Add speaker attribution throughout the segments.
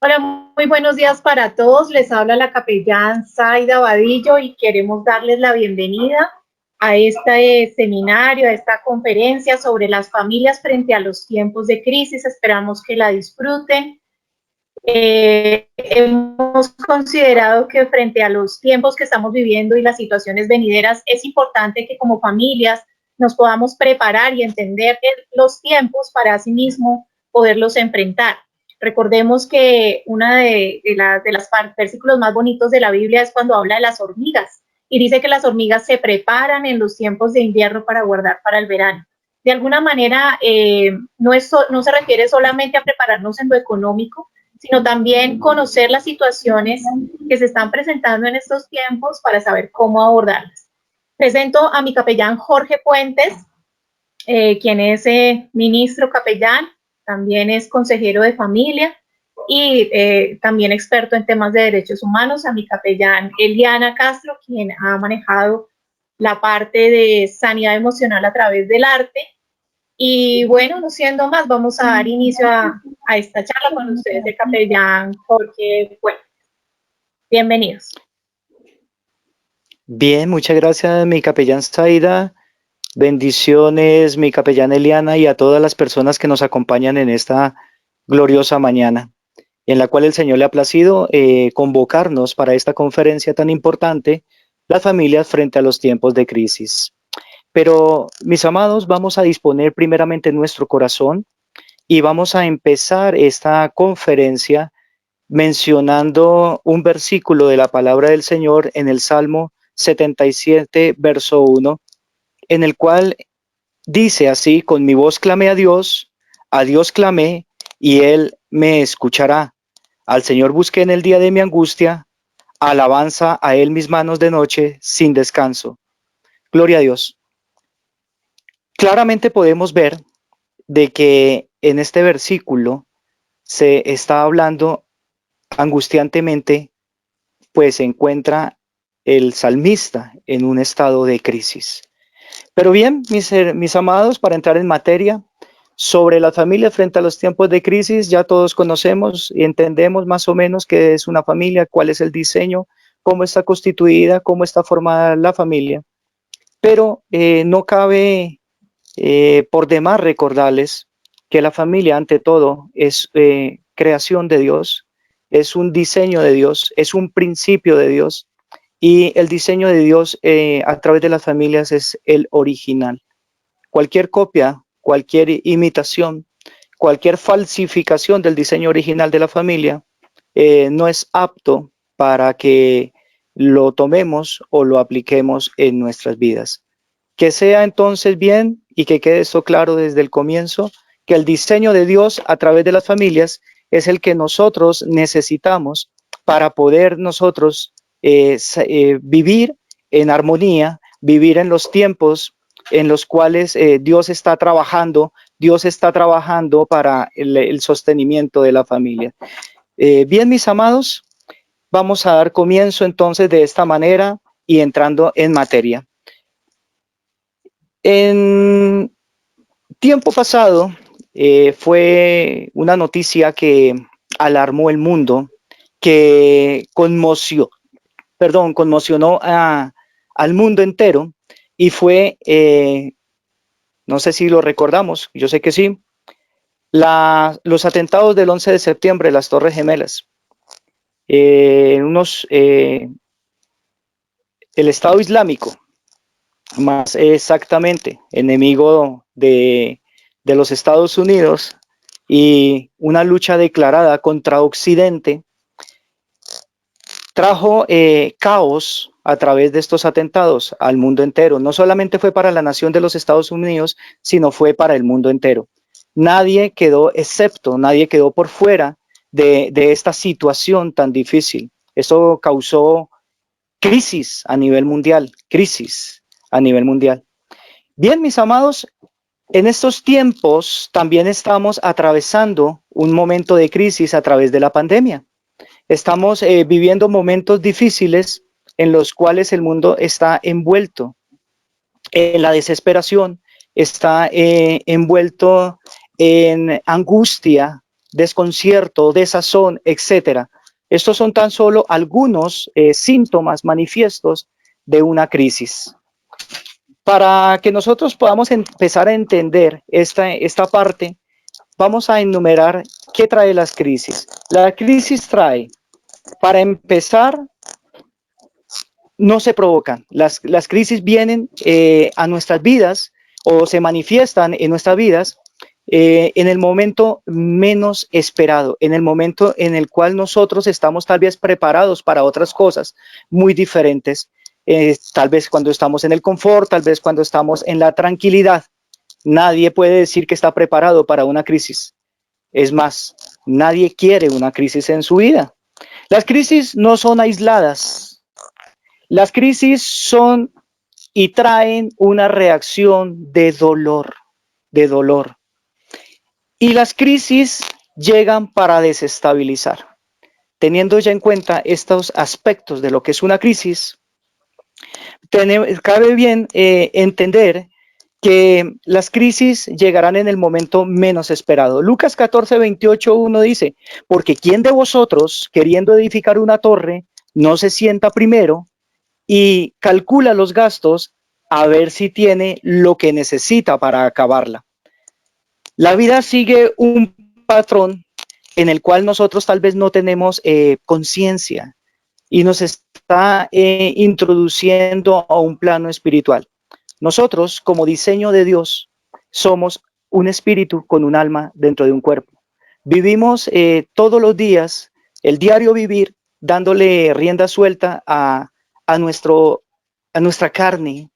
Speaker 1: Hola, muy buenos días para todos. Les habla la capellán Zaida Vadillo y queremos darles la bienvenida a este seminario, a esta conferencia sobre las familias frente a los tiempos de crisis. Esperamos que la disfruten. Hemos considerado que frente a los tiempos que estamos viviendo y las situaciones venideras, es importante que como familias nos podamos preparar y entender los tiempos para asimismo poderlos enfrentar. Recordemos que una de los versículos más bonitos de la Biblia es cuando habla de las hormigas y dice que las hormigas se preparan en los tiempos de invierno para guardar para el verano. De alguna manera, no se refiere solamente a prepararnos en lo económico, sino también conocer las situaciones que se están presentando en estos tiempos para saber cómo abordarlas. Presento a mi capellán Jorge Puentes, quien es ministro capellán, también es consejero de familia y también experto en temas de derechos humanos, a mi capellán Eliana Castro, quien ha manejado la parte de sanidad emocional a través del arte. Y bueno, no siendo más, vamos a dar inicio a esta charla con ustedes, el capellán Jorge. Bueno, bienvenidos.
Speaker 2: Bien, muchas gracias, mi capellán Zaida. Bendiciones, mi capellán Eliana, y a todas las personas que nos acompañan en esta gloriosa mañana, en la cual el Señor le ha placido convocarnos para esta conferencia tan importante, las familias frente a los tiempos de crisis. Pero, mis amados, vamos a disponer primeramente nuestro corazón y vamos a empezar esta conferencia mencionando un versículo de la palabra del Señor en el Salmo 77, verso 1, en el cual dice así: con mi voz clamé a Dios clamé, y Él me escuchará. Al Señor busqué en el día de mi angustia, alabanza a Él mis manos de noche sin descanso. Gloria a Dios. Claramente podemos ver de que en este versículo se está hablando angustiantemente, pues se encuentra el salmista en un estado de crisis. Pero bien, mis amados, para entrar en materia, sobre la familia frente a los tiempos de crisis, ya todos conocemos y entendemos más o menos qué es una familia, cuál es el diseño, cómo está constituida, cómo está formada la familia. Pero no cabe por demás recordarles que la familia, ante todo, es creación de Dios, es un diseño de Dios, es un principio de Dios, y el diseño de Dios a través de las familias es el original. Cualquier copia, cualquier imitación, cualquier falsificación del diseño original de la familia no es apto para que lo tomemos o lo apliquemos en nuestras vidas. Que sea entonces bien, y que quede esto claro desde el comienzo, que el diseño de Dios a través de las familias es el que nosotros necesitamos para poder nosotros vivir en armonía, vivir en los tiempos en los cuales Dios está trabajando para el sostenimiento de la familia. Bien, mis amados, vamos a dar comienzo entonces de esta manera y entrando en materia. En tiempo pasado fue una noticia que alarmó el mundo, que conmocionó al mundo entero, y fue, no sé si lo recordamos, yo sé que sí, los atentados del 11 de septiembre, las Torres Gemelas. El Estado Islámico, más exactamente, enemigo de los Estados Unidos, y una lucha declarada contra Occidente, trajo caos a través de estos atentados al mundo entero. No solamente fue para la nación de los Estados Unidos, sino fue para el mundo entero. Nadie quedó excepto, nadie quedó por fuera de esta situación tan difícil. Eso causó crisis a nivel mundial, crisis a nivel mundial. Bien, mis amados, en estos tiempos también estamos atravesando un momento de crisis a través de la pandemia. Estamos viviendo momentos difíciles en los cuales el mundo está envuelto en la desesperación, está envuelto en angustia, desconcierto, desazón, etcétera. Estos son tan solo algunos síntomas manifiestos de una crisis. Para que nosotros podamos empezar a entender esta parte, vamos a enumerar qué trae las crisis. La crisis trae, para empezar, no se provocan. Las crisis vienen a nuestras vidas o se manifiestan en nuestras vidas en el momento menos esperado, en el momento en el cual nosotros estamos tal vez preparados para otras cosas muy diferentes, tal vez cuando estamos en el confort, tal vez cuando estamos en la tranquilidad. Nadie puede decir que está preparado para una crisis. Es más, nadie quiere una crisis en su vida. Las crisis no son aisladas. Las crisis son y traen una reacción de dolor, de dolor. Y las crisis llegan para desestabilizar. Teniendo ya en cuenta estos aspectos de lo que es una crisis, cabe bien entender que las crisis llegarán en el momento menos esperado. Lucas 14:28, dice, porque ¿quién de vosotros, queriendo edificar una torre, no se sienta primero y calcula los gastos a ver si tiene lo que necesita para acabarla? La vida sigue un patrón en el cual nosotros tal vez no tenemos conciencia y nos está introduciendo a un plano espiritual. Nosotros, como diseño de Dios, somos un espíritu con un alma dentro de un cuerpo. Vivimos todos los días, el diario vivir, dándole rienda suelta a nuestra carne.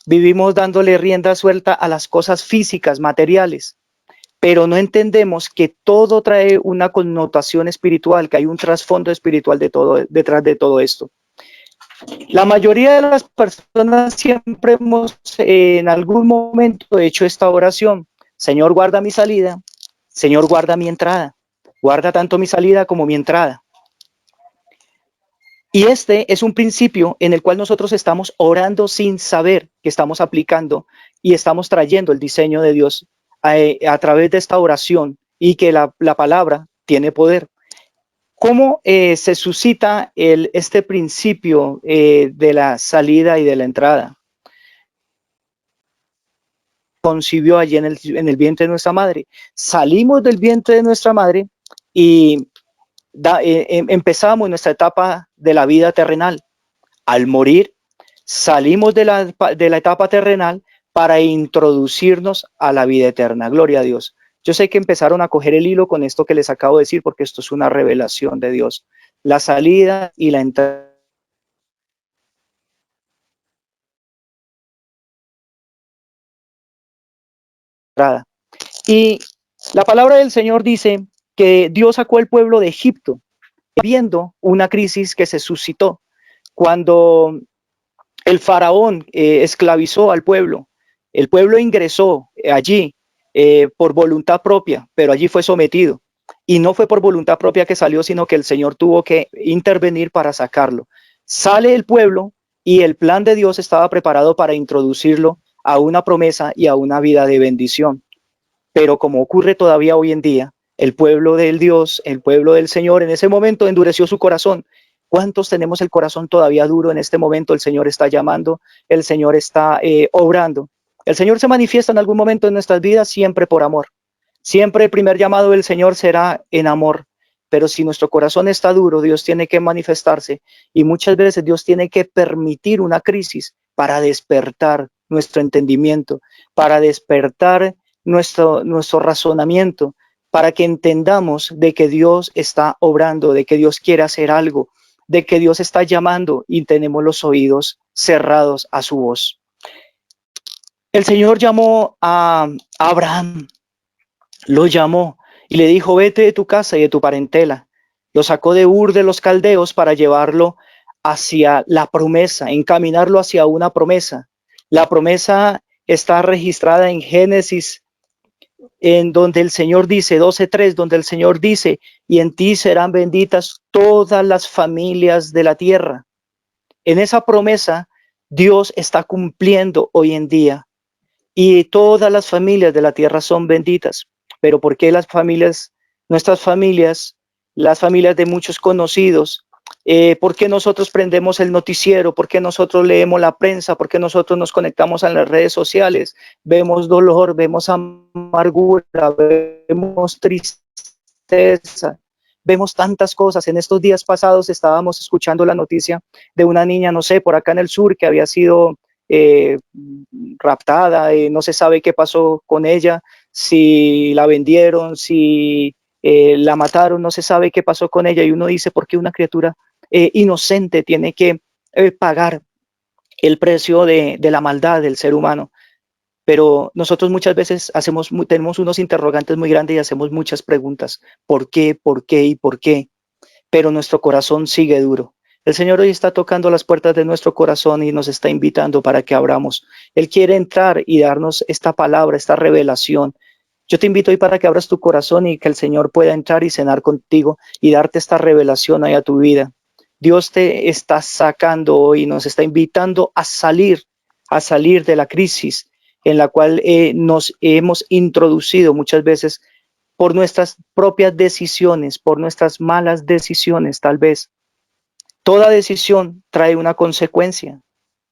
Speaker 2: Vivimos dándole rienda suelta a las cosas físicas, materiales, pero no entendemos que todo trae una connotación espiritual, que hay un trasfondo espiritual detrás de todo esto. La mayoría de las personas siempre hemos en algún momento hecho esta oración: Señor, guarda mi salida, Señor, guarda mi entrada, guarda tanto mi salida como mi entrada. Y este es un principio en el cual nosotros estamos orando sin saber que estamos aplicando y estamos trayendo el diseño de Dios a través de esta oración, y que la palabra tiene poder. ¿Cómo se suscita este principio de la salida y de la entrada? Concibió allí en el vientre de nuestra madre. Salimos del vientre de nuestra madre y empezamos nuestra etapa de la vida terrenal. Al morir, salimos de la etapa terrenal para introducirnos a la vida eterna. Gloria a Dios. Yo sé que empezaron a coger el hilo con esto que les acabo de decir, porque esto es una revelación de Dios. La salida y la entrada. Y la palabra del Señor dice que Dios sacó al pueblo de Egipto, viendo una crisis que se suscitó cuando el faraón esclavizó al pueblo. El pueblo ingresó allí por voluntad propia, pero allí fue sometido. Y no fue por voluntad propia que salió, sino que el Señor tuvo que intervenir para sacarlo. Sale el pueblo y el plan de Dios estaba preparado para introducirlo a una promesa y a una vida de bendición. Pero como ocurre todavía hoy en día, el pueblo del Dios, el pueblo del Señor, en ese momento endureció su corazón. ¿Cuántos tenemos el corazón todavía duro en este momento? El Señor está llamando, el Señor está obrando. El Señor se manifiesta en algún momento en nuestras vidas, siempre por amor. Siempre el primer llamado del Señor será en amor. Pero si nuestro corazón está duro, Dios tiene que manifestarse, y muchas veces Dios tiene que permitir una crisis para despertar nuestro entendimiento, para despertar nuestro razonamiento, para que entendamos de que Dios está obrando, de que Dios quiere hacer algo, de que Dios está llamando y tenemos los oídos cerrados a su voz. El Señor llamó a Abraham, lo llamó y le dijo: vete de tu casa y de tu parentela. Lo sacó de Ur de los Caldeos para llevarlo hacia la promesa, encaminarlo hacia una promesa. La promesa está registrada en Génesis, en donde el Señor dice, 12:3, donde el Señor dice: y en ti serán benditas todas las familias de la tierra. En esa promesa Dios está cumpliendo hoy en día, y todas las familias de la tierra son benditas. Pero ¿por qué las familias nuestras familias, las familias de muchos conocidos. ¿Por qué nosotros prendemos el noticiero? ¿Por qué nosotros leemos la prensa? ¿Por qué nosotros nos conectamos a las redes sociales? Vemos dolor, vemos amargura, vemos tristeza, vemos tantas cosas. En estos días pasados estábamos escuchando la noticia de una niña, no sé, por acá en el sur, que había sido raptada, no se sabe qué pasó con ella, si la vendieron, si la mataron, no se sabe qué pasó con ella, y uno dice, ¿por qué una criatura inocente tiene que pagar el precio de la maldad del ser humano? Pero nosotros muchas veces tenemos unos interrogantes muy grandes y hacemos muchas preguntas. ¿Por qué? ¿Por qué? ¿Y por qué? Pero nuestro corazón sigue duro. El Señor hoy está tocando las puertas de nuestro corazón y nos está invitando para que abramos. Él quiere entrar y darnos esta palabra, esta revelación. Yo te invito hoy para que abras tu corazón y que el Señor pueda entrar y cenar contigo y darte esta revelación ahí a tu vida. Dios te está sacando hoy, nos está invitando a salir de la crisis en la cual nos hemos introducido muchas veces por nuestras propias decisiones, por nuestras malas decisiones, tal vez. Toda decisión trae una consecuencia.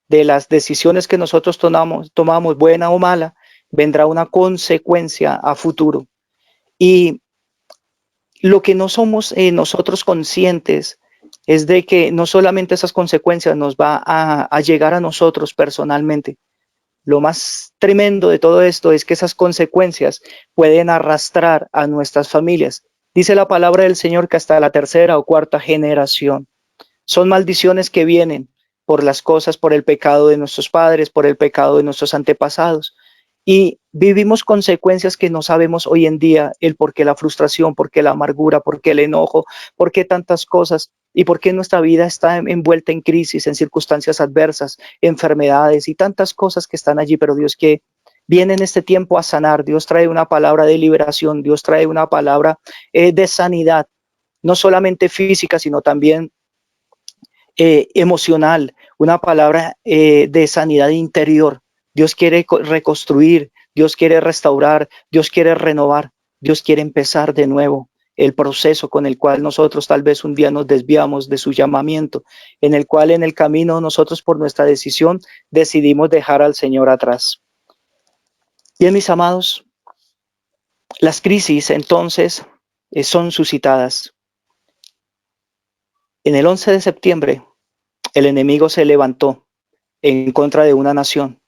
Speaker 2: De las decisiones que nosotros tomamos, buena o mala, vendrá una consecuencia a futuro. Y lo que no somos nosotros conscientes es de que no solamente esas consecuencias nos va a llegar a nosotros personalmente. Lo más tremendo de todo esto es que esas consecuencias pueden arrastrar a nuestras familias. Dice la palabra del Señor que hasta la tercera o cuarta generación. Son maldiciones que vienen por las cosas, por el pecado de nuestros padres, por el pecado de nuestros antepasados. Y vivimos consecuencias que no sabemos hoy en día, el por qué la frustración, por qué la amargura, por qué el enojo, por qué tantas cosas y por qué nuestra vida está envuelta en crisis, en circunstancias adversas, enfermedades y tantas cosas que están allí. Pero Dios que viene en este tiempo a sanar, Dios trae una palabra de liberación, Dios trae una palabra de sanidad, no solamente física, sino también emocional, una palabra de sanidad interior. Dios quiere reconstruir, Dios quiere restaurar, Dios quiere renovar, Dios quiere empezar de nuevo el proceso con el cual nosotros tal vez un día nos desviamos de su llamamiento, en el cual en el camino nosotros por nuestra decisión decidimos dejar al Señor atrás. Bien, mis amados, las crisis entonces son suscitadas. En el 11 de septiembre el enemigo se levantó en contra de una nación.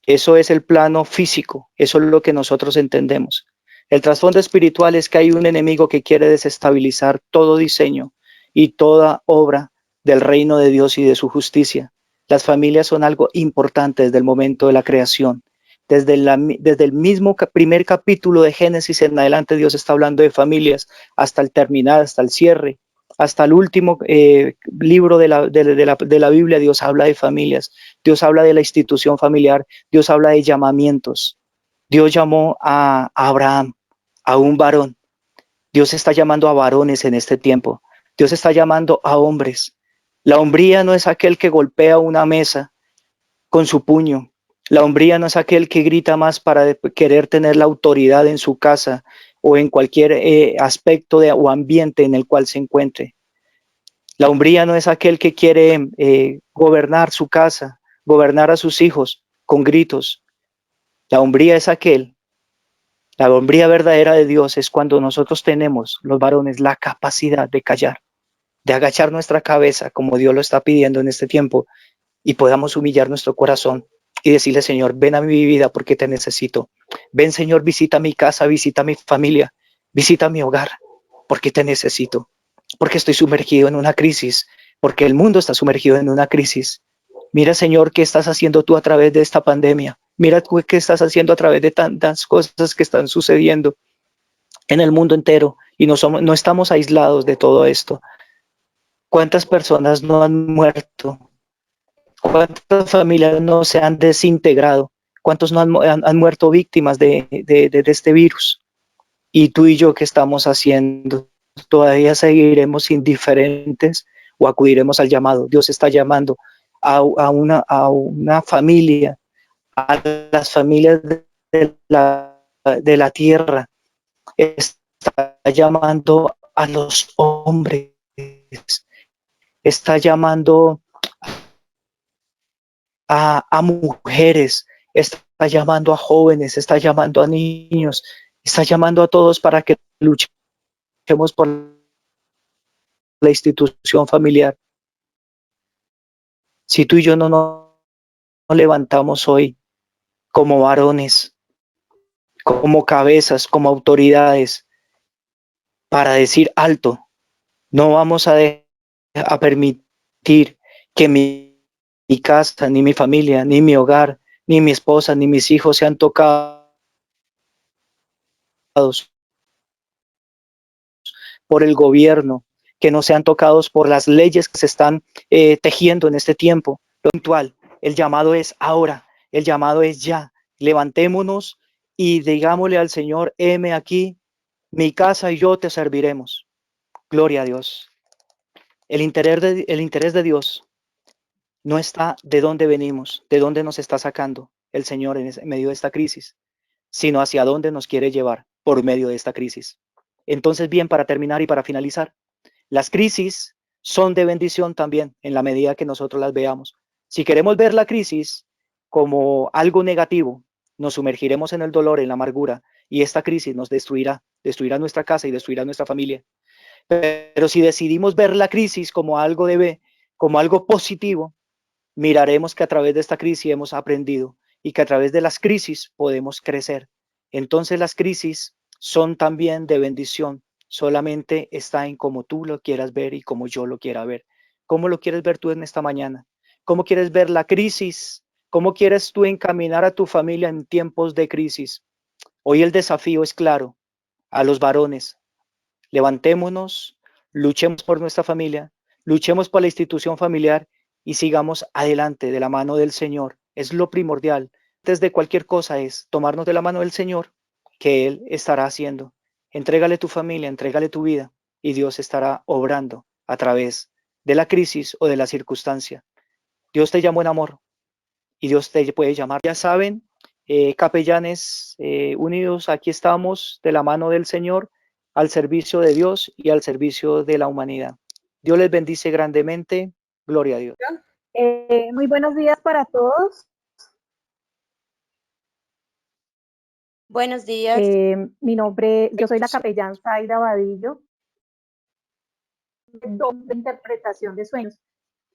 Speaker 2: Eso es el plano físico, eso es lo que nosotros entendemos. El trasfondo espiritual es que hay un enemigo que quiere desestabilizar todo diseño y toda obra del reino de Dios y de su justicia. Las familias son algo importante desde el momento de la creación. Desde el mismo primer capítulo de Génesis en adelante, Dios está hablando de familias hasta el terminar, hasta el cierre, hasta el último libro de la Biblia. Dios habla de familias, Dios habla de la institución familiar, Dios habla de llamamientos. Dios llamó a Abraham, a un varón. Dios está llamando a varones en este tiempo. Dios está llamando a hombres. La hombría no es aquel que golpea una mesa con su puño. La hombría no es aquel que grita más para querer tener la autoridad en su casa o en cualquier aspecto o ambiente en el cual se encuentre. La hombría no es aquel que quiere gobernar su casa, gobernar a sus hijos con gritos. La hombría es la hombría verdadera de Dios es cuando nosotros tenemos, los varones, la capacidad de callar, de agachar nuestra cabeza como Dios lo está pidiendo en este tiempo y podamos humillar nuestro corazón y decirle, Señor, ven a mi vida porque te necesito. Ven, Señor, visita mi casa, visita mi familia, visita mi hogar porque te necesito, porque estoy sumergido en una crisis, porque el mundo está sumergido en una crisis. Mira, Señor, qué estás haciendo tú a través de esta pandemia. Mira qué estás haciendo a través de tantas cosas que están sucediendo en el mundo entero y no estamos aislados de todo esto. ¿Cuántas personas no han muerto? ¿Cuántas familias no se han desintegrado? ¿Cuántos no han muerto víctimas de este virus? Y tú y yo, ¿qué estamos haciendo? ¿Todavía seguiremos indiferentes o acudiremos al llamado? Dios está llamando a una familia, a las familias de la tierra. está llamando a los hombres, está llamando a mujeres, está llamando a jóvenes, está llamando a niños, está llamando a todos para que luchemos por la institución familiar. Si tú y yo no nos levantamos hoy como varones, como cabezas, como autoridades, para decir alto, no vamos a permitir que mi casa, ni mi familia, ni mi hogar, ni mi esposa, ni mis hijos sean tocados por el gobierno, que no sean tocados por las leyes que se están tejiendo en este tiempo. Lo puntual, el llamado es ahora, el llamado es ya. Levantémonos y digámosle al Señor, heme aquí, mi casa y yo te serviremos. Gloria a Dios. El interés de Dios no está de dónde venimos, de dónde nos está sacando el Señor en medio de esta crisis, sino hacia dónde nos quiere llevar por medio de esta crisis. Entonces, bien, para terminar y para finalizar, las crisis son de bendición también en la medida que nosotros las veamos. Si queremos ver la crisis como algo negativo, nos sumergiremos en el dolor, en la amargura, y esta crisis nos destruirá nuestra casa y destruirá nuestra familia. Pero si decidimos ver la crisis como algo positivo, miraremos que a través de esta crisis hemos aprendido y que a través de las crisis podemos crecer. Entonces las crisis son también de bendición, solamente está en cómo tú lo quieras ver y como yo lo quiera ver. ¿Cómo lo quieres ver tú en esta mañana? ¿Cómo quieres ver la crisis? ¿Cómo quieres tú encaminar a tu familia en tiempos de crisis? Hoy el desafío es claro, a los varones, levantémonos, luchemos por nuestra familia, luchemos por la institución familiar y sigamos adelante de la mano del Señor. Es lo primordial. Antes de cualquier cosa es tomarnos de la mano del Señor, que Él estará haciendo. Entrégale tu familia, entrégale tu vida y Dios estará obrando a través de la crisis o de la circunstancia. Dios te llamó en amor y Dios te puede llamar. Ya saben, capellanes unidos, aquí estamos de la mano del Señor al servicio de Dios y al servicio de la humanidad. Dios les bendice grandemente. Gloria a Dios.
Speaker 1: Muy buenos días para todos.
Speaker 3: Buenos días.
Speaker 1: Mi nombre, yo soy la capellán Zaida Vadillo, de interpretación de sueños,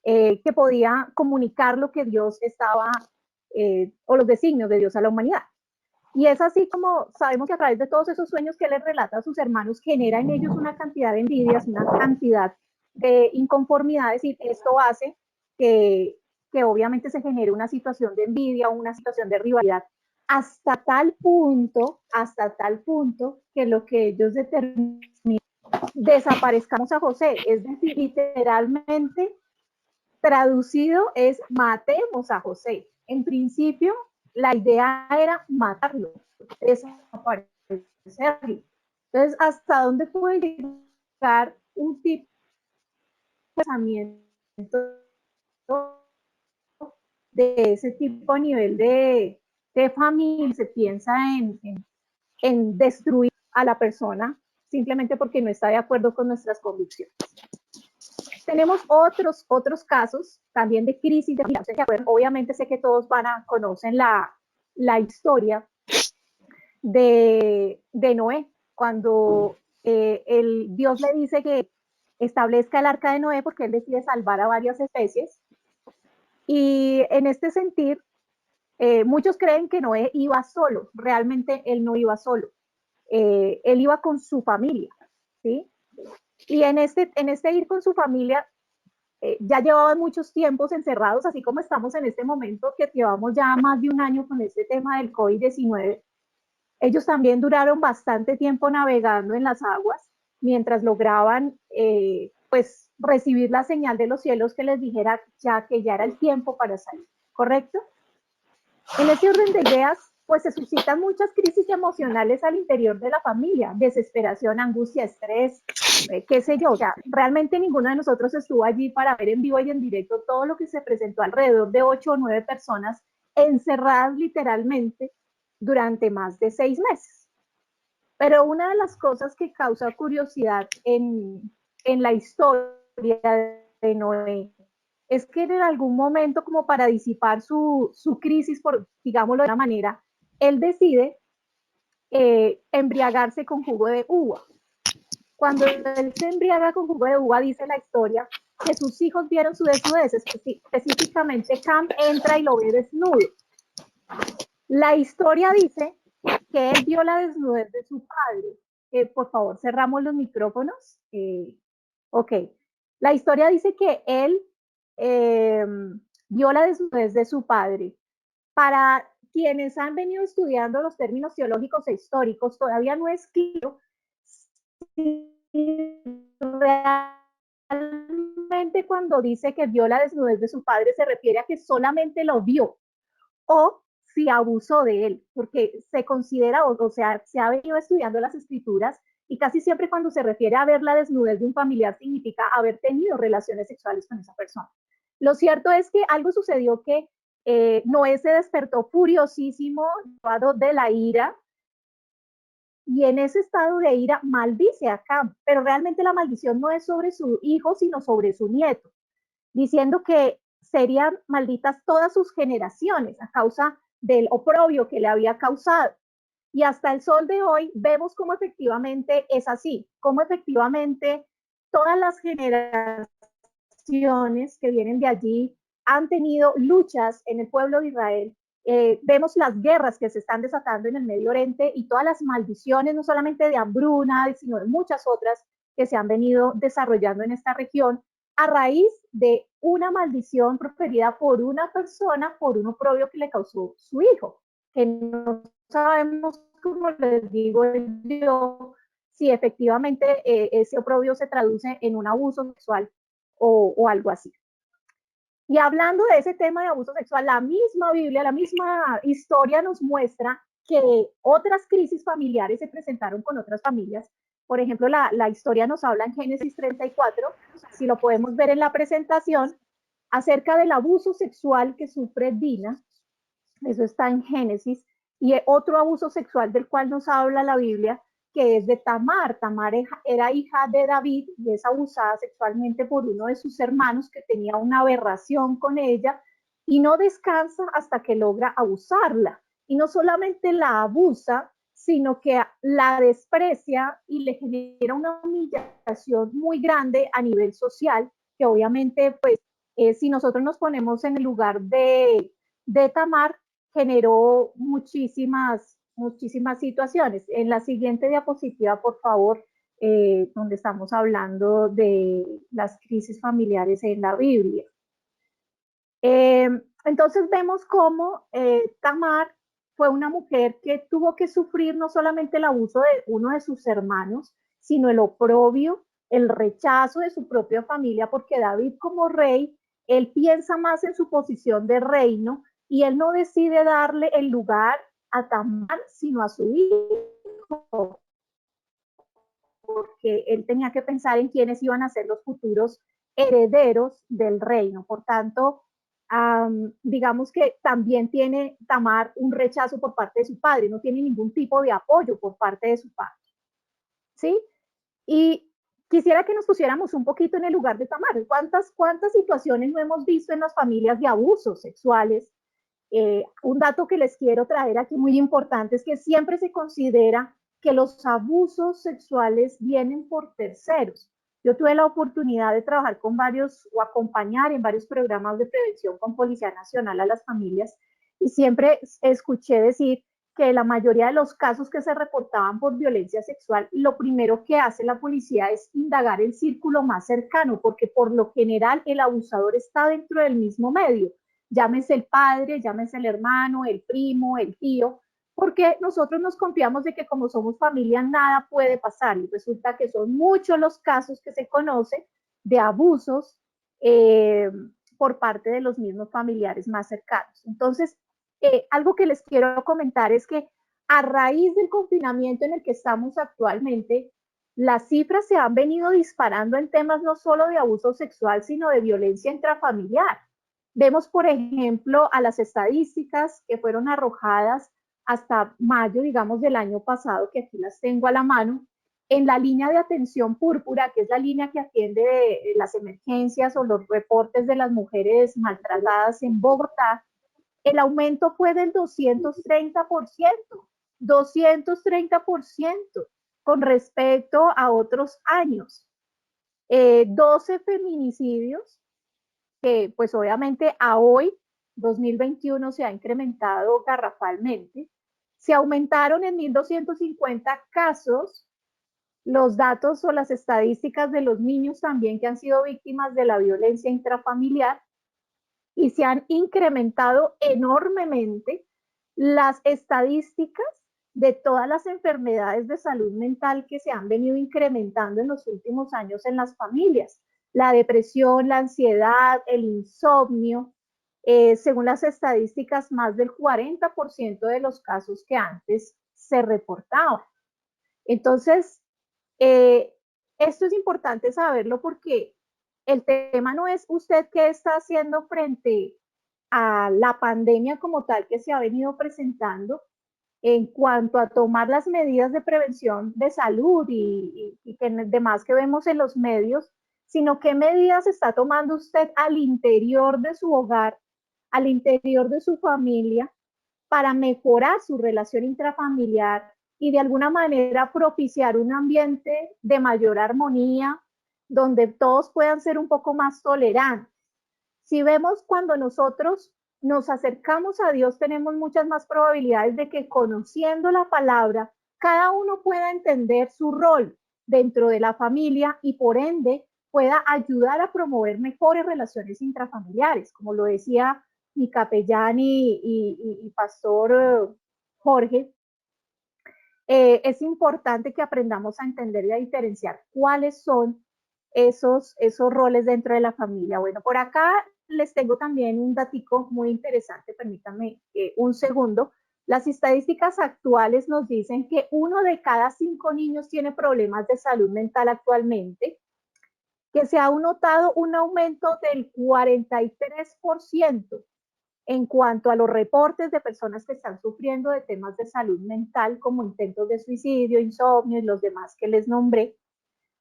Speaker 1: que podía comunicar lo que Dios estaba, o los designios de Dios a la humanidad. Y es así como sabemos que a través de todos esos sueños que él les relata a sus hermanos, genera en ellos una cantidad de envidias, una cantidad de inconformidades, y esto hace que obviamente se genere una situación de envidia, una situación de rivalidad, hasta tal punto que lo que ellos determinan, desaparezcamos a José, es decir, literalmente traducido es matemos a José. En principio, la idea era matarlo, desaparecerlo. Entonces, ¿hasta dónde puede llegar un tipo de pensamiento de ese tipo a nivel de familia? Se piensa en destruir a la persona simplemente porque no está de acuerdo con nuestras convicciones. Tenemos otros casos también de crisis de familia. Obviamente sé que todos conocen la historia de Noé, cuando Dios le dice que establezca el arca de Noé porque él decide salvar a varias especies. Y en este sentir, muchos creen que Noé iba solo. Realmente él no iba solo. Él iba con su familia, ¿sí? Y en este ir con su familia, ya llevaban muchos tiempos encerrados, así como estamos en este momento, que llevamos ya más de un año con este tema del COVID-19. Ellos también duraron bastante tiempo navegando en las aguas mientras lograban pues recibir la señal de los cielos que les dijera ya que ya era el tiempo para salir, ¿correcto? En ese orden de ideas, pues se suscitan muchas crisis emocionales al interior de la familia, desesperación, angustia, estrés, qué sé yo. O sea, realmente ninguno de nosotros estuvo allí para ver en vivo y en directo todo lo que se presentó alrededor de 8 o 9 personas encerradas literalmente durante más de 6 meses. Pero una de las cosas que causa curiosidad en la historia de Noé es que en algún momento, como para disipar su crisis, por, digámoslo de una manera, él decide embriagarse con jugo de uva. Cuando él se embriaga con jugo de uva, dice la historia, que sus hijos vieron su desnudez, específicamente Cam entra y lo ve desnudo. La historia dice que él vio la desnudez de su padre. Por favor, cerramos los micrófonos. Ok. La historia dice que él vio la desnudez de su padre. Para quienes han venido estudiando los términos teológicos e históricos, todavía no es claro si realmente cuando dice que vio la desnudez de su padre se refiere a que solamente lo vio o si abusó de él, porque se considera, o sea, se ha venido estudiando las escrituras y casi siempre cuando se refiere a ver la desnudez de un familiar significa haber tenido relaciones sexuales con esa persona. Lo cierto es que algo sucedió que Noé se despertó furiosísimo, llevado de la ira, y en ese estado de ira maldice a Cam, pero realmente la maldición no es sobre su hijo, sino sobre su nieto, diciendo que serían malditas todas sus generaciones a causa del oprobio que le había causado. Y hasta el sol de hoy vemos cómo efectivamente es así, cómo efectivamente todas las generaciones que vienen de allí han tenido luchas en el pueblo de Israel. Vemos las guerras que se están desatando en el Medio Oriente y todas las maldiciones, no solamente de hambruna, sino de muchas otras que se han venido desarrollando en esta región a raíz de una maldición proferida por una persona por un oprobio que le causó su hijo, que no sabemos, como les digo yo, si efectivamente ese oprobio se traduce en un abuso sexual o algo así. Y hablando de ese tema de abuso sexual, la misma Biblia, la misma historia nos muestra que otras crisis familiares se presentaron con otras familias. Por ejemplo, la historia nos habla en Génesis 34, si lo podemos ver en la presentación, acerca del abuso sexual que sufre Dina, eso está en Génesis, y otro abuso sexual del cual nos habla la Biblia, que es de Tamar. Tamar era hija de David y es abusada sexualmente por uno de sus hermanos que tenía una aberración con ella y no descansa hasta que logra abusarla. Y no solamente la abusa, sino que la desprecia y le genera una humillación muy grande a nivel social, que obviamente, pues, si nosotros nos ponemos en el lugar de Tamar, generó muchísimas situaciones. En la siguiente diapositiva, por favor, donde estamos hablando de las crisis familiares en la Biblia. Entonces vemos cómo Tamar fue una mujer que tuvo que sufrir no solamente el abuso de uno de sus hermanos, sino el oprobio, el rechazo de su propia familia, porque David como rey, él piensa más en su posición de reino y él no decide darle el lugar a Tamar, sino a su hijo, porque él tenía que pensar en quiénes iban a ser los futuros herederos del reino. Por tanto, digamos que también tiene Tamar un rechazo por parte de su padre, no tiene ningún tipo de apoyo por parte de su padre. ¿Sí? Y quisiera que nos pusiéramos un poquito en el lugar de Tamar. ¿Cuántas situaciones no hemos visto en las familias de abusos sexuales? Un dato que les quiero traer aquí muy importante es que siempre se considera que los abusos sexuales vienen por terceros. Yo tuve la oportunidad de trabajar con varios o acompañar en varios programas de prevención con Policía Nacional a las familias y siempre escuché decir que la mayoría de los casos que se reportaban por violencia sexual, lo primero que hace la policía es indagar el círculo más cercano, porque por lo general el abusador está dentro del mismo medio, llámese el padre, llámese el hermano, el primo, el tío, porque nosotros nos confiamos de que como somos familia nada puede pasar y resulta que son muchos los casos que se conocen de abusos por parte de los mismos familiares más cercanos. Entonces, algo que les quiero comentar es que a raíz del confinamiento en el que estamos actualmente, las cifras se han venido disparando en temas no solo de abuso sexual, sino de violencia intrafamiliar. Vemos, por ejemplo, a las estadísticas que fueron arrojadas hasta mayo, digamos, del año pasado, que aquí las tengo a la mano, en la línea de atención púrpura, que es la línea que atiende las emergencias o los reportes de las mujeres maltratadas en Bogotá, el aumento fue del 230%, 230% con respecto a otros años. 12 feminicidios, que pues obviamente a hoy, 2021, se ha incrementado garrafalmente. Se aumentaron en 1.250 casos los datos o las estadísticas de los niños también que han sido víctimas de la violencia intrafamiliar, y se han incrementado enormemente las estadísticas de todas las enfermedades de salud mental que se han venido incrementando en los últimos años en las familias. La depresión, la ansiedad, el insomnio, según las estadísticas, más del 40% de los casos que antes se reportaban. Entonces, esto es importante saberlo porque el tema no es usted qué está haciendo frente a la pandemia como tal que se ha venido presentando en cuanto a tomar las medidas de prevención de salud y que demás que vemos en los medios, sino qué medidas está tomando usted al interior de su hogar, al interior de su familia, para mejorar su relación intrafamiliar y de alguna manera propiciar un ambiente de mayor armonía, donde todos puedan ser un poco más tolerantes. Si vemos cuando nosotros nos acercamos a Dios, tenemos muchas más probabilidades de que conociendo la palabra, cada uno pueda entender su rol dentro de la familia y por ende pueda ayudar a promover mejores relaciones intrafamiliares, como lo decía mi capellán y pastor Jorge. Es importante que aprendamos a entender y a diferenciar cuáles son esos roles dentro de la familia. Bueno, por acá les tengo también un datico muy interesante, permítanme un segundo. Las estadísticas actuales nos dicen que 1 de cada 5 niños tiene problemas de salud mental actualmente, que se ha notado un aumento del 43% en cuanto a los reportes de personas que están sufriendo de temas de salud mental, como intentos de suicidio, insomnio y los demás que les nombré.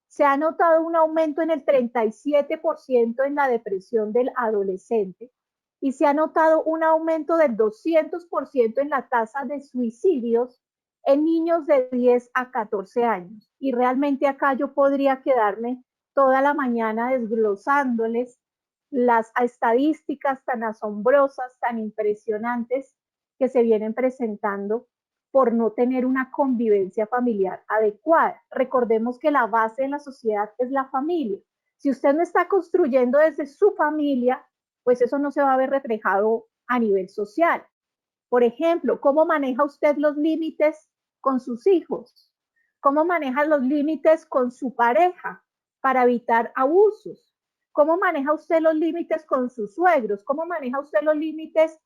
Speaker 1: Se ha notado un aumento en el 37% en la depresión del adolescente y se ha notado un aumento del 200% en la tasa de suicidios en niños de 10 a 14 años. Y realmente acá yo podría quedarme toda la mañana desglosándoles las estadísticas tan asombrosas, tan impresionantes que se vienen presentando por no tener una convivencia familiar adecuada. Recordemos que la base de la sociedad es la familia. Si usted no está construyendo desde su familia, pues eso no se va a ver reflejado a nivel social. Por ejemplo, ¿cómo maneja usted los límites con sus hijos? ¿Cómo maneja los límites con su pareja para evitar abusos? ¿Cómo maneja usted los límites con sus suegros? ¿Cómo maneja usted los límites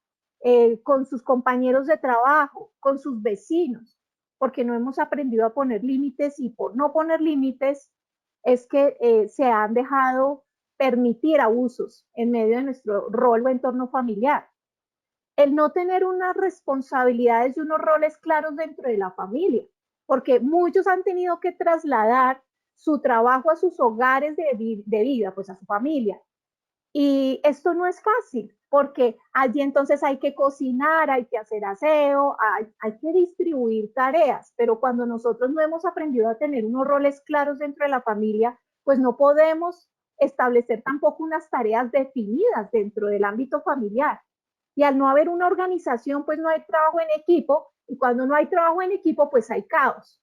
Speaker 1: con sus compañeros de trabajo, con sus vecinos? Porque no hemos aprendido a poner límites y por no poner límites es que se han dejado permitir abusos en medio de nuestro rol o entorno familiar. El no tener unas responsabilidades y unos roles claros dentro de la familia, porque muchos han tenido que trasladar su trabajo a sus hogares de vida, pues a su familia. Y esto no es fácil, porque allí entonces hay que cocinar, hay que hacer aseo, hay que distribuir tareas, pero cuando nosotros no hemos aprendido a tener unos roles claros dentro de la familia, pues no podemos establecer tampoco unas tareas definidas dentro del ámbito familiar. Y al no haber una organización, pues no hay trabajo en equipo, y cuando no hay trabajo en equipo, pues hay caos.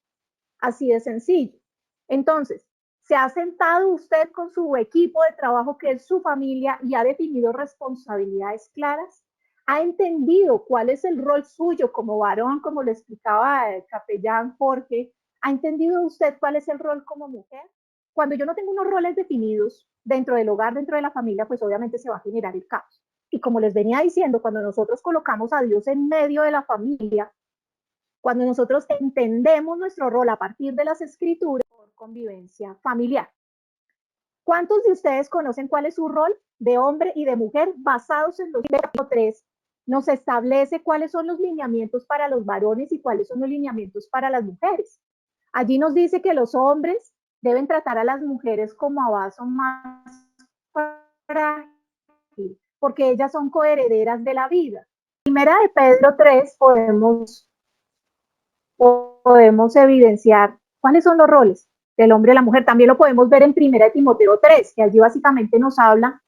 Speaker 1: Así de sencillo. Entonces, ¿se ha sentado usted con su equipo de trabajo, que es su familia, y ha definido responsabilidades claras? ¿Ha entendido cuál es el rol suyo como varón, como le explicaba el capellán Jorge? ¿Ha entendido usted cuál es el rol como mujer? Cuando yo no tengo unos roles definidos dentro del hogar, dentro de la familia, pues obviamente se va a generar el caos. Y como les venía diciendo, cuando nosotros colocamos a Dios en medio de la familia, cuando nosotros entendemos nuestro rol a partir de las escrituras, por convivencia familiar. ¿Cuántos de ustedes conocen cuál es su rol de hombre y de mujer basados en los 3 nos establece cuáles son los lineamientos para los varones y cuáles son los lineamientos para las mujeres. Allí nos dice que los hombres deben tratar a las mujeres como a vaso más frágil, porque ellas son coherederas de la vida. Primera de Pedro 3 podemos evidenciar cuáles son los roles del hombre y la mujer. También lo podemos ver en Primera de Timoteo 3, que allí básicamente nos habla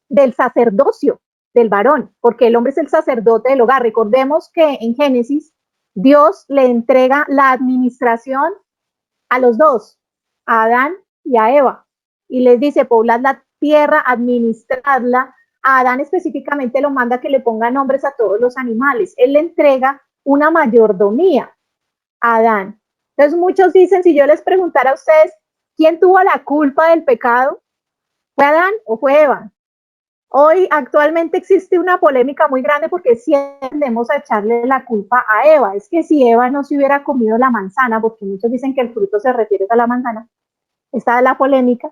Speaker 1: del sacerdocio del varón, porque el hombre es el sacerdote del hogar. Recordemos que en Génesis Dios le entrega la administración a los dos, a Adán y a Eva, y les dice: poblad la tierra, administradla. A Adán específicamente lo manda que le ponga nombres a todos los animales. Él le entrega una mayordomía a Adán. Entonces muchos dicen, si yo les preguntara a ustedes, ¿quién tuvo la culpa del pecado? ¿Fue Adán o fue Eva? Hoy actualmente existe una polémica muy grande porque si tendemos a echarle la culpa a Eva. Es que si Eva no se hubiera comido la manzana, porque muchos dicen que el fruto se refiere a la manzana, está la polémica,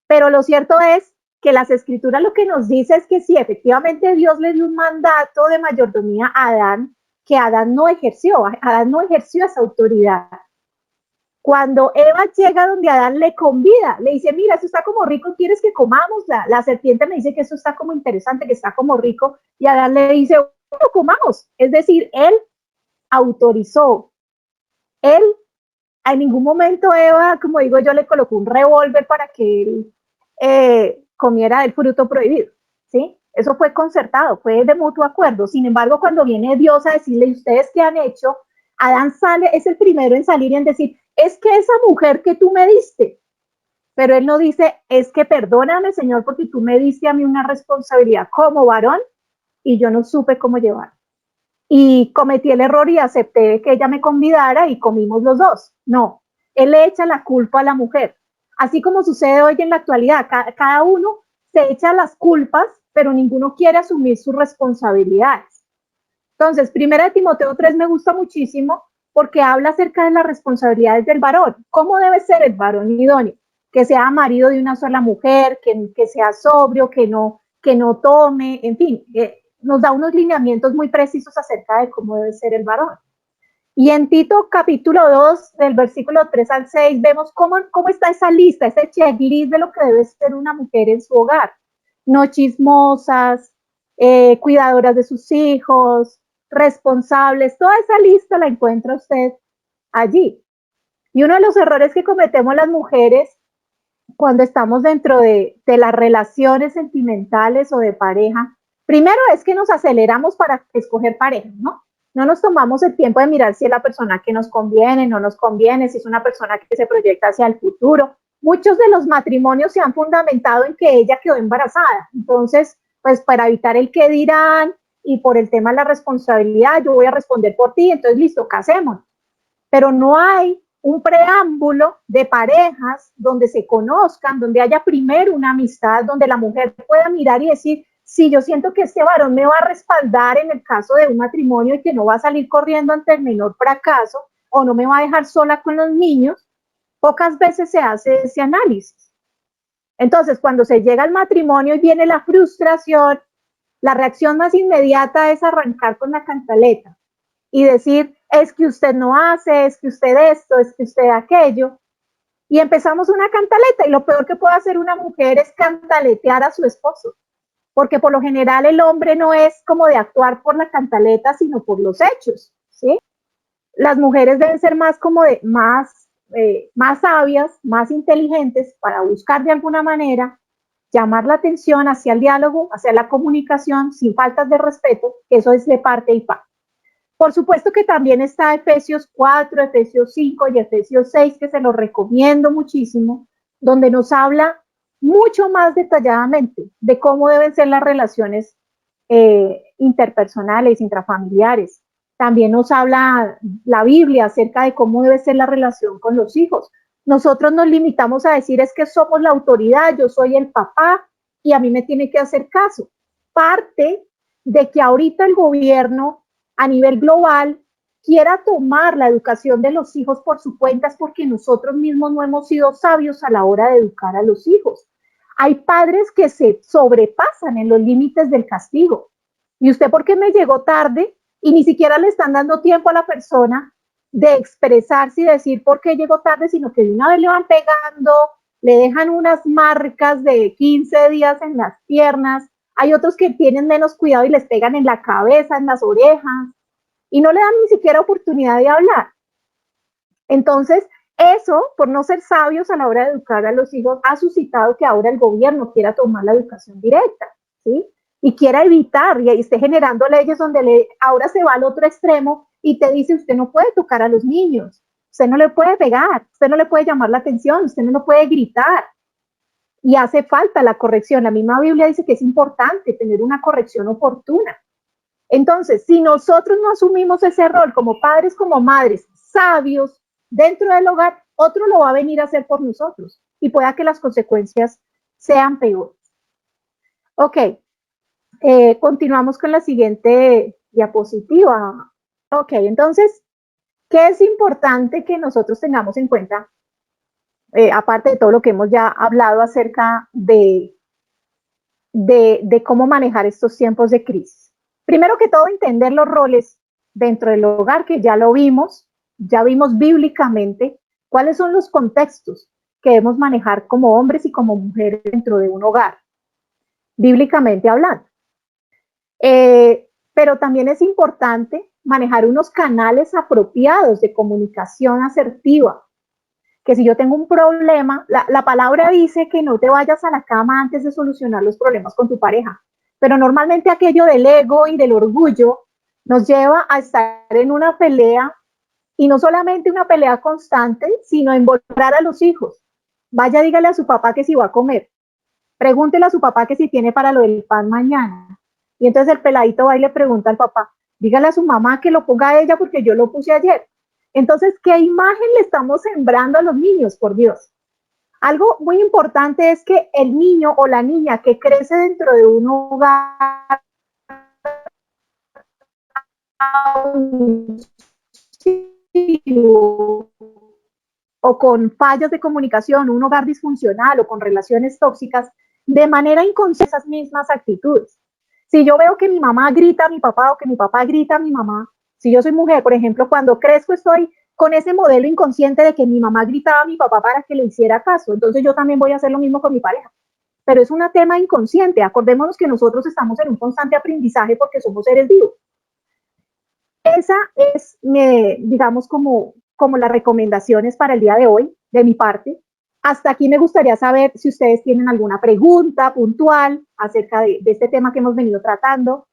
Speaker 1: pero lo cierto es que las escrituras lo que nos dice es que si efectivamente Dios le dio un mandato de mayordomía a Adán, que Adán no ejerció esa autoridad. Cuando Eva llega donde Adán le convida, le dice: mira, esto está como rico, ¿quieres que comamos? La serpiente me dice que eso está como interesante, que está como rico, y Adán le dice: bueno, comamos. Es decir, él autorizó, él en ningún momento Eva, como digo yo, le colocó un revólver para que él comiera del fruto prohibido, ¿sí? Eso fue concertado, fue de mutuo acuerdo. Sin embargo, cuando viene Dios a decirle: ¿y ustedes qué han hecho? Adán sale, es el primero en salir y en decir: es que esa mujer que tú me diste, pero él no dice: es que perdóname, Señor, porque tú me diste a mí una responsabilidad como varón y yo no supe cómo llevar. Y cometí el error y acepté que ella me convidara y comimos los dos. No, él le echa la culpa a la mujer. Así como sucede hoy en la actualidad, cada uno se echa las culpas, pero ninguno quiere asumir sus responsabilidades. Entonces, Primera de Timoteo 3 me gusta muchísimo porque habla acerca de las responsabilidades del varón. ¿Cómo debe ser el varón idóneo? Que sea marido de una sola mujer, que sea sobrio, que no tome, en fin, nos da unos lineamientos muy precisos acerca de cómo debe ser el varón. Y en Tito capítulo 2, del versículo 3 al 6, vemos cómo está esa lista, ese checklist de lo que debe ser una mujer en su hogar. No chismosas, cuidadoras de sus hijos, responsables, toda esa lista la encuentra usted allí. Y uno de los errores que cometemos las mujeres cuando estamos dentro de las relaciones sentimentales o de pareja, primero es que nos aceleramos para escoger pareja, ¿no? No nos tomamos el tiempo de mirar si es la persona que nos conviene, no nos conviene, si es una persona que se proyecta hacia el futuro. Muchos de los matrimonios se han fundamentado en que ella quedó embarazada. Entonces, pues para evitar el qué dirán y por el tema de la responsabilidad, yo voy a responder por ti, entonces listo, casémonos. Pero no hay un preámbulo de parejas donde se conozcan, donde haya primero una amistad, donde la mujer pueda mirar y decir: sí, yo siento que este varón me va a respaldar en el caso de un matrimonio y que no va a salir corriendo ante el menor fracaso o no me va a dejar sola con los niños. Pocas veces se hace ese análisis. Entonces, cuando se llega al matrimonio y viene la frustración, la reacción más inmediata es arrancar con la cantaleta y decir: es que usted no hace, es que usted esto, es que usted aquello. Y empezamos una cantaleta, y lo peor que puede hacer una mujer es cantaletear a su esposo, porque por lo general el hombre no es como de actuar por la cantaleta, sino por los hechos, ¿sí? Las mujeres deben ser más como de más sabias, más inteligentes para buscar de alguna manera llamar la atención hacia el diálogo, hacia la comunicación, sin faltas de respeto, que eso es de parte y parte. Por supuesto que también está Efesios 4, Efesios 5 y Efesios 6, que se los recomiendo muchísimo, donde nos habla mucho más detalladamente de cómo deben ser las relaciones interpersonales, intrafamiliares. También nos habla la Biblia acerca de cómo debe ser la relación con los hijos. Nosotros nos limitamos a decir: es que somos la autoridad, yo soy el papá y a mí me tiene que hacer caso. Parte de que ahorita el gobierno a nivel global quiera tomar la educación de los hijos por su cuenta es porque nosotros mismos no hemos sido sabios a la hora de educar a los hijos. Hay padres que se sobrepasan en los límites del castigo. ¿Y usted por qué me llegó tarde? Y ni siquiera le están dando tiempo a la persona de expresarse y decir por qué llegó tarde, sino que de una vez le van pegando, le dejan unas marcas de 15 días en las piernas. Hay otros que tienen menos cuidado y les pegan en la cabeza, en las orejas, y no le dan ni siquiera oportunidad de hablar. Entonces, eso, por no ser sabios a la hora de educar a los hijos, ha suscitado que ahora el gobierno quiera tomar la educación directa, ¿sí? Y quiera evitar y esté generando leyes donde ahora se va al otro extremo y te dice, usted no puede tocar a los niños, usted no le puede pegar, usted no le puede llamar la atención, usted no le puede gritar. Y hace falta la corrección. La misma Biblia dice que es importante tener una corrección oportuna. Entonces, si nosotros no asumimos ese rol como padres, como madres, sabios, dentro del hogar, otro lo va a venir a hacer por nosotros y pueda que las consecuencias sean peores. Ok, continuamos con la siguiente diapositiva. Ok, entonces, ¿qué es importante que nosotros tengamos en cuenta? Aparte de todo lo que hemos ya hablado acerca de cómo manejar estos tiempos de crisis. Primero que todo, entender los roles dentro del hogar, que ya lo vimos, ya vimos bíblicamente cuáles son los contextos que debemos manejar como hombres y como mujeres dentro de un hogar, bíblicamente hablando. Pero también es importante manejar unos canales apropiados de comunicación asertiva, que si yo tengo un problema, la palabra dice que no te vayas a la cama antes de solucionar los problemas con tu pareja, pero normalmente aquello del ego y del orgullo nos lleva a estar en una pelea, y no solamente una pelea constante, sino involucrar a los hijos. Vaya, dígale a su papá que si va a comer, pregúntele a su papá que si tiene para lo del pan mañana, y entonces el peladito va y le pregunta al papá, dígale a su mamá que lo ponga a ella porque yo lo puse ayer. Entonces, ¿qué imagen le estamos sembrando a los niños, por Dios? Algo muy importante es que el niño o la niña que crece dentro de un hogar o con fallas de comunicación, un hogar disfuncional o con relaciones tóxicas, de manera inconsciente esas mismas actitudes. Si yo veo que mi mamá grita a mi papá o que mi papá grita a mi mamá, si yo soy mujer, por ejemplo, cuando crezco estoy con ese modelo inconsciente de que mi mamá gritaba a mi papá para que le hiciera caso, entonces yo también voy a hacer lo mismo con mi pareja. Pero es un tema inconsciente. Acordémonos que nosotros estamos en un constante aprendizaje porque somos seres vivos. Esa es, digamos, como las recomendaciones para el día de hoy, de mi parte. Hasta aquí me gustaría saber si ustedes tienen alguna pregunta puntual acerca de este tema que hemos venido tratando.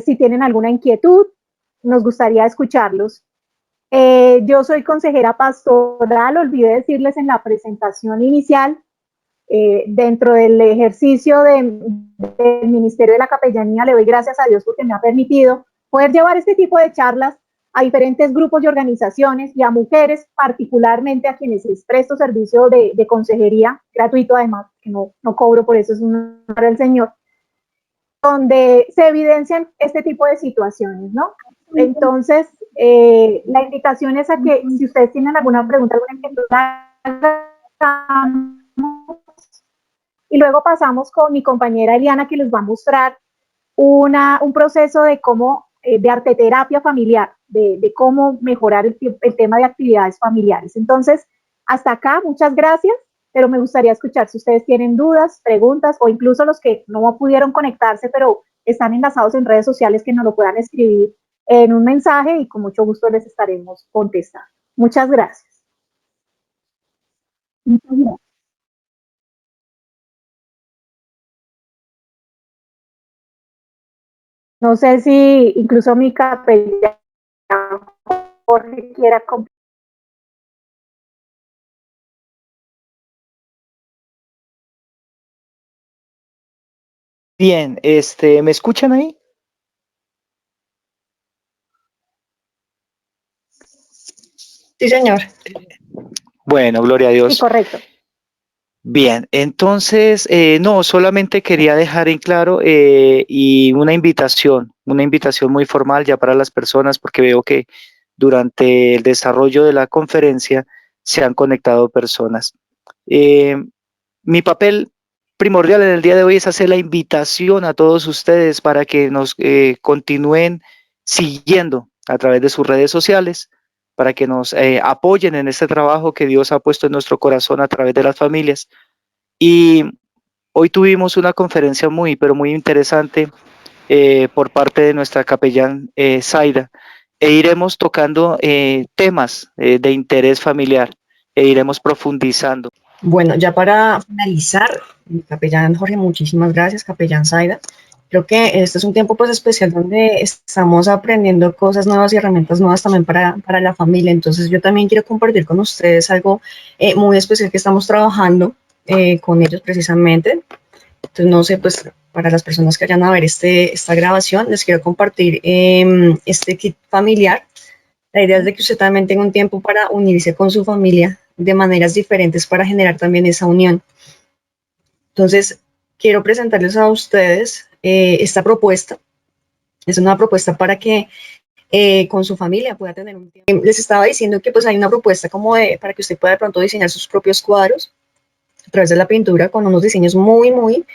Speaker 1: Si tienen alguna inquietud, nos gustaría escucharlos. Yo soy consejera pastoral, olvidé decirles en la presentación inicial, dentro del ejercicio del Ministerio de la Capellanía, le doy gracias a Dios porque me ha permitido poder llevar este tipo de charlas a diferentes grupos y organizaciones y a mujeres, particularmente a quienes les presto servicio de consejería, gratuito además, que no cobro, por eso es un honor al Señor, donde se evidencian este tipo de situaciones, ¿no? Entonces, la invitación es a que si ustedes tienen alguna pregunta, alguna inquietud, y luego pasamos con mi compañera Eliana, que les va a mostrar un proceso de cómo, de arteterapia familiar, de cómo mejorar el tema de actividades familiares. Entonces, hasta acá, muchas gracias, pero me gustaría escuchar si ustedes tienen dudas, preguntas, o incluso los que no pudieron conectarse, pero están enlazados en redes sociales, que nos lo puedan escribir en un mensaje y con mucho gusto les estaremos contestando. Muchas gracias. Muchas gracias. No sé si incluso mi capellán Jorge quiera compartir.
Speaker 2: Bien, ¿me escuchan ahí?
Speaker 4: Sí, señor.
Speaker 2: Bueno, gloria a Dios.
Speaker 1: Sí, correcto.
Speaker 2: Bien, entonces, no, solamente quería dejar en claro y una invitación muy formal ya para las personas, porque veo que durante el desarrollo de la conferencia se han conectado personas. Mi papel primordial en el día de hoy es hacer la invitación a todos ustedes para que nos continúen siguiendo a través de sus redes sociales, para que nos apoyen en este trabajo que Dios ha puesto en nuestro corazón a través de las familias. Y hoy tuvimos una conferencia pero muy interesante por parte de nuestra capellán Zaida, e iremos tocando temas de interés familiar e iremos profundizando.
Speaker 4: Bueno, ya para finalizar, capellán Jorge, muchísimas gracias, capellán Zaida. Creo que este es un tiempo pues especial donde estamos aprendiendo cosas nuevas y herramientas nuevas también para la familia. Entonces yo también quiero compartir con ustedes algo muy especial que estamos trabajando con ellos precisamente. Entonces no sé, pues para las personas que vayan a ver esta grabación, les quiero compartir este kit familiar. La idea es de que usted también tenga un tiempo para unirse con su familia de maneras diferentes para generar también esa unión. Entonces, quiero presentarles a ustedes esta propuesta. Es una propuesta para que con su familia pueda tener un tiempo. Les estaba diciendo que pues hay una propuesta como para que usted pueda de pronto diseñar sus propios cuadros a través de la pintura con unos diseños muy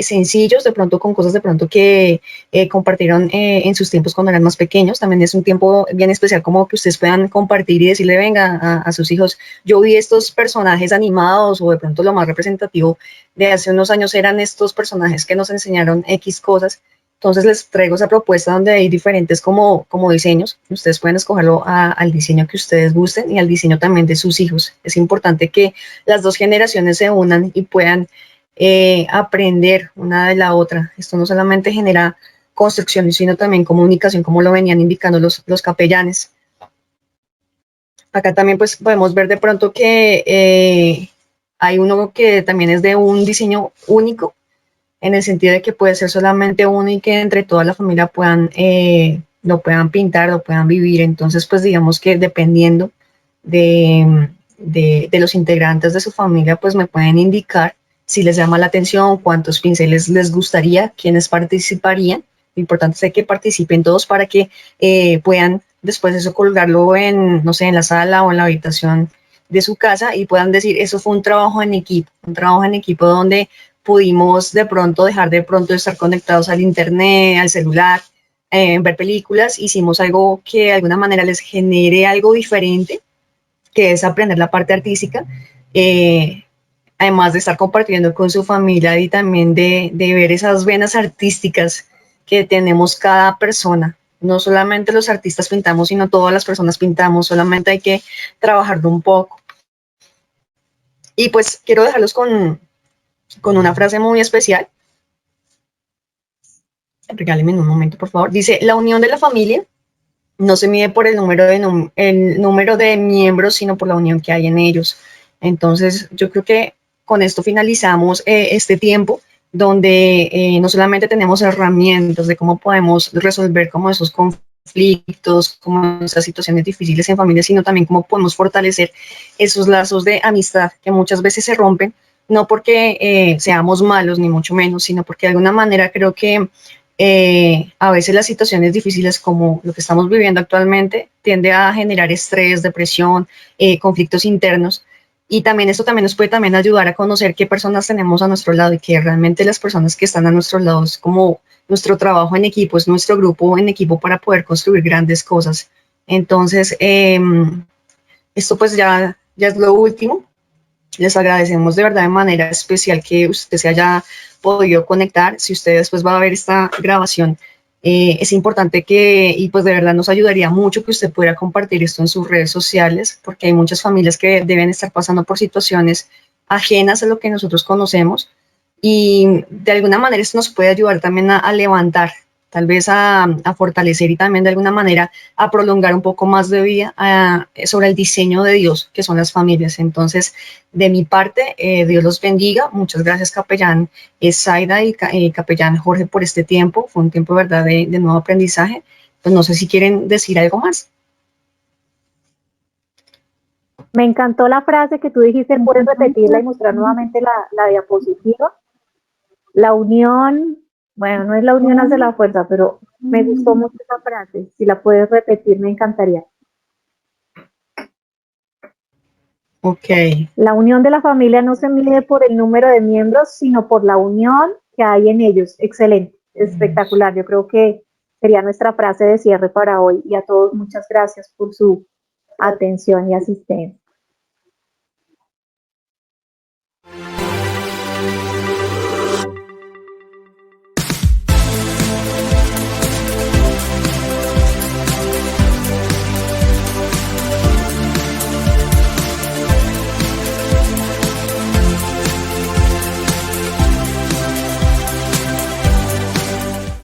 Speaker 4: sencillos, de pronto con cosas de pronto que compartieron en sus tiempos cuando eran más pequeños. También es un tiempo bien especial como que ustedes puedan compartir y decirle, venga, a sus hijos, yo vi estos personajes animados, o de pronto lo más representativo de hace unos años eran estos personajes que nos enseñaron X cosas. Entonces les traigo esa propuesta donde hay diferentes como diseños. Ustedes pueden escogerlo al diseño que ustedes gusten y al diseño también de sus hijos. Es importante que las dos generaciones se unan y puedan aprender una de la otra. Esto no solamente genera construcción, sino también comunicación, como lo venían indicando los capellanes. Acá también pues podemos ver de pronto que hay uno que también es de un diseño único, en el sentido de que puede ser solamente uno y que entre toda la familia lo puedan pintar, lo puedan vivir. Entonces, pues digamos que dependiendo de los integrantes de su familia, pues me pueden indicar si les llama la atención, cuántos pinceles les gustaría, quiénes participarían. Lo importante es que participen todos para que puedan después eso colgarlo en, no sé, en la sala o en la habitación de su casa y puedan decir, eso fue un trabajo en equipo donde pudimos de pronto dejar de pronto de estar conectados al internet, al celular, ver películas, hicimos algo que de alguna manera les genere algo diferente, que es aprender la parte artística, además de estar compartiendo con su familia y también de ver esas venas artísticas que tenemos cada persona. No solamente los artistas pintamos, sino todas las personas pintamos, solamente hay que trabajarlo un poco. Y pues quiero dejarlos con una frase muy especial. Regálenme un momento, por favor. Dice, la unión de la familia no se mide por el número de miembros, sino por la unión que hay en ellos. Entonces, yo creo que con esto finalizamos este tiempo donde no solamente tenemos herramientas de cómo podemos resolver como esos conflictos, como esas situaciones difíciles en familia, sino también cómo podemos fortalecer esos lazos de amistad que muchas veces se rompen, no porque seamos malos, ni mucho menos, sino porque de alguna manera creo que a veces las situaciones difíciles como lo que estamos viviendo actualmente tiende a generar estrés, depresión, conflictos internos, y también esto también nos puede también ayudar a conocer qué personas tenemos a nuestro lado y que realmente las personas que están a nuestro lado es como nuestro trabajo en equipo, es nuestro grupo en equipo para poder construir grandes cosas. Entonces, esto pues ya es lo último. Les agradecemos de verdad de manera especial que usted se haya podido conectar. Si usted después va a ver esta grabación, es importante y pues de verdad nos ayudaría mucho que usted pudiera compartir esto en sus redes sociales, porque hay muchas familias que deben estar pasando por situaciones ajenas a lo que nosotros conocemos, y de alguna manera esto nos puede ayudar también a levantar, tal vez a fortalecer y también de alguna manera a prolongar un poco más de vida sobre el diseño de Dios, que son las familias. Entonces, de mi parte, Dios los bendiga. Muchas gracias, capellán Zaida y capellán Jorge, por este tiempo. Fue un tiempo, verdad, de nuevo aprendizaje. Pues no sé si quieren decir algo más.
Speaker 1: Me encantó la frase que tú dijiste, puedes repetirla y mostrar nuevamente la diapositiva. La unión, bueno, no es la unión hace la fuerza, pero me gustó mucho esa frase. Si la puedes repetir, me encantaría.
Speaker 4: Ok,
Speaker 1: La unión de la familia no se mide por el número de miembros, sino por la unión que hay en ellos. Excelente, espectacular. Yo creo que sería nuestra frase de cierre para hoy. Y a todos muchas gracias por su atención y asistencia.